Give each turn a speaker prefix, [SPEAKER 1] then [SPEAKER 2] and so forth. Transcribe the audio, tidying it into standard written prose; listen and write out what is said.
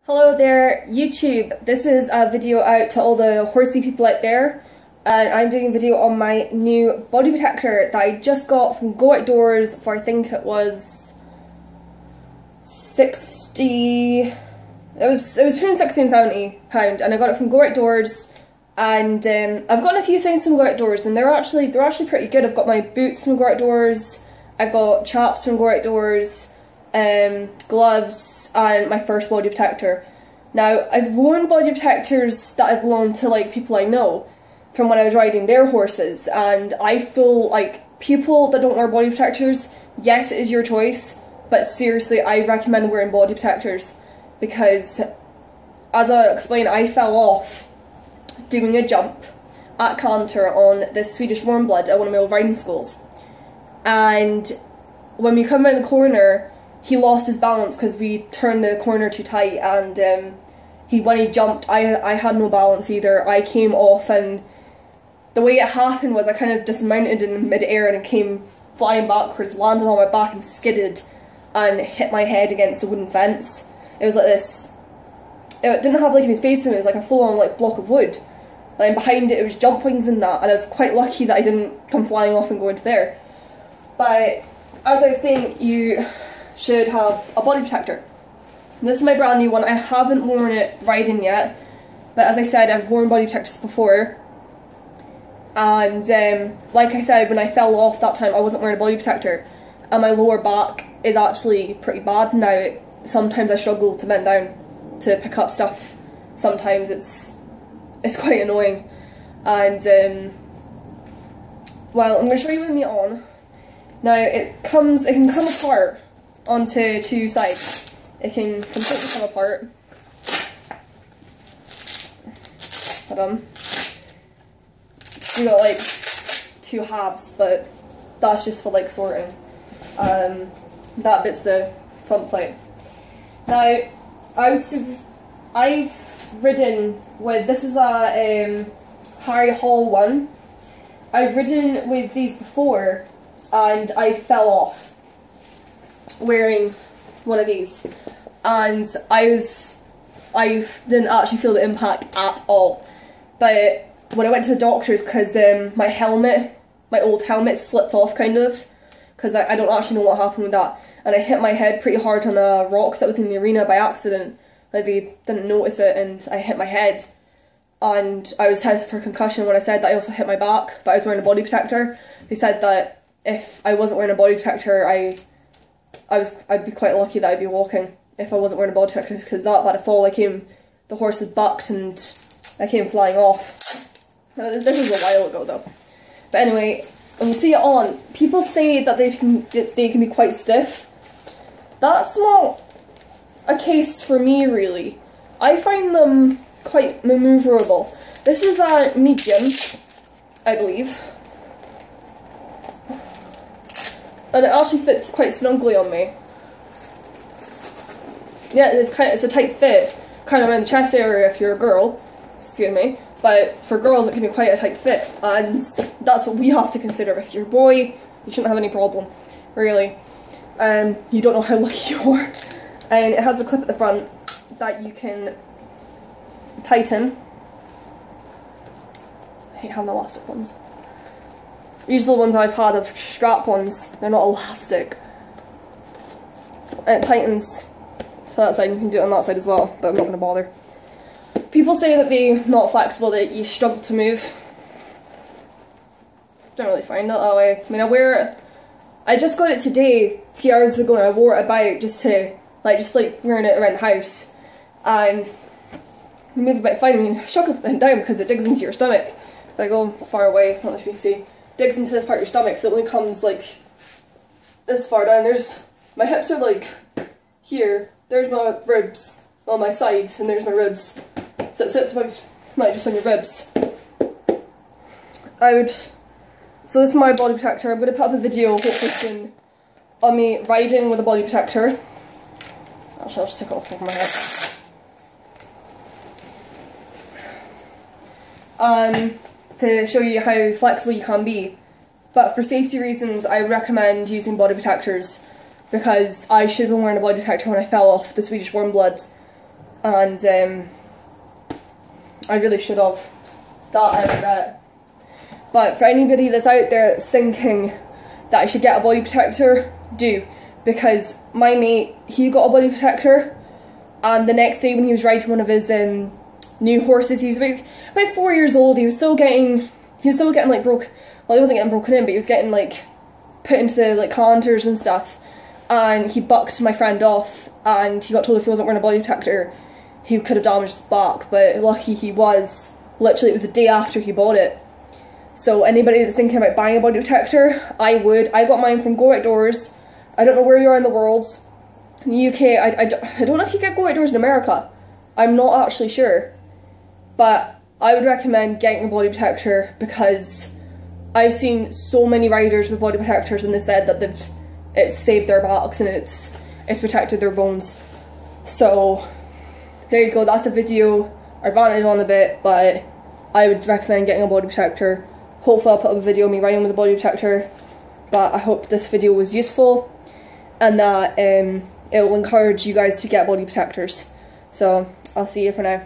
[SPEAKER 1] Hello there, YouTube. This is a video out to all the horsey people out there, and I'm doing a video on my new body protector that I just got from Go Outdoors for I think it was 60. It was between 60 and 70 pound, and I got it from Go Outdoors. And I've gotten a few things from Go Outdoors, and they're actually pretty good. I've got my boots from Go Outdoors. I've got chaps from Go Outdoors. Gloves, and my first body protector. Now, I've worn body protectors that have belonged to like people I know from when I was riding their horses, and I feel like people that don't wear body protectors, yes, it is your choice, but seriously, I recommend wearing body protectors because, as I explained, I fell off doing a jump at Canter on the Swedish Warm Blood at one of my old riding schools, and when we come around the corner, he lost his balance because we turned the corner too tight, and when he jumped, I had no balance either. I came off, and the way it happened was I kind of dismounted in mid-air and came flying backwards, landed on my back and skidded and hit my head against a wooden fence. It was like this. It didn't have like any space in it. It was like a full-on like block of wood. And behind it, it was jump wings and that, and I was quite lucky that I didn't come flying off and go into there. But as I was saying, you should have a body protector. This is my brand new one. I haven't worn it riding yet, but as I said, I've worn body protectors before, and like I said, when I fell off that time, I wasn't wearing a body protector, and my lower back is actually pretty bad now. Sometimes I struggle to bend down to pick up stuff. Sometimes it's quite annoying, and well, I'm going to show you with me on. Now it can come apart onto two sides. It can completely come apart. Hold on. You got like two halves, but that's just for like sorting. That bit's the front plate. Now, I've ridden with, this is a Harry Hall one. I've ridden with these before, and I fell off wearing one of these, and I didn't actually feel the impact at all. But when I went to the doctors, because my old helmet slipped off kind of, because I don't actually know what happened with that, and I hit my head pretty hard on a rock that was in the arena by accident. Like, they didn't notice it, and I hit my head, and I was tested for concussion. When I said that, I also hit my back, but I was wearing a body protector. They said that if I wasn't wearing a body protector, I'd be quite lucky that I'd be walking if I wasn't wearing a body protector, because that bad a fall. The horse had bucked and I came flying off. Now, this was a while ago though. But anyway, when you see it on, people say that they can be quite stiff. That's not a case for me really. I find them quite maneuverable. This is a medium, I believe. And it actually fits quite snugly on me. Yeah, it's a tight fit, kind of around the chest area if you're a girl, excuse me, but for girls it can be quite a tight fit, and that's what we have to consider. If you're a boy, you shouldn't have any problem, really. You don't know how lucky you are. And it has a clip at the front that you can tighten. I hate having elastic ones. Usually the ones I've had are strap ones, they're not elastic. And it tightens to that side, you can do it on that side as well, but I'm not going to bother. People say that they're not flexible, that you struggle to move. Don't really find it that way. I mean, I wear it, I just got it today, 2 hours ago, and I wore it about just wearing it around the house. And you move about fine. I mean, I struggle to bend down because it digs into your stomach. If I go far away, I don't know if you can see. Digs into this part of your stomach, so it only comes like this far down. My hips are like here, there's my ribs on my sides, and there's my ribs. So it sits about like just on your ribs. So this is my body protector. I'm going to put up a video hopefully soon on me riding with a body protector. Actually, I'll just take it off my head. To show you how flexible you can be. But for safety reasons, I recommend using body protectors, because I should have been wearing a body protector when I fell off the Swedish Warm Blood, and I really should have. That I regret. But for anybody that's out there that's thinking that I should get a body protector, do. Because my mate, he got a body protector, and the next day when he was riding one of his new horses, he was about 4 years old, he was still getting like well, he wasn't getting broken in, but he was getting like put into the like canters and stuff, and he bucked my friend off, and he got told if he wasn't wearing a body protector he could have damaged his back, but lucky he was. Literally, it was the day after he bought it. So anybody that's thinking about buying a body protector, I got mine from Go Outdoors. I don't know where you are in the world. In the UK, I don't know if you get Go Outdoors in America. I'm not actually sure. But I would recommend getting a body protector, because I've seen so many riders with body protectors and they said that it's saved their backs and it's protected their bones. So there you go, that's a video I ranted on a bit, but I would recommend getting a body protector. Hopefully I'll put up a video of me riding with a body protector, but I hope this video was useful and that it will encourage you guys to get body protectors. So I'll see you for now.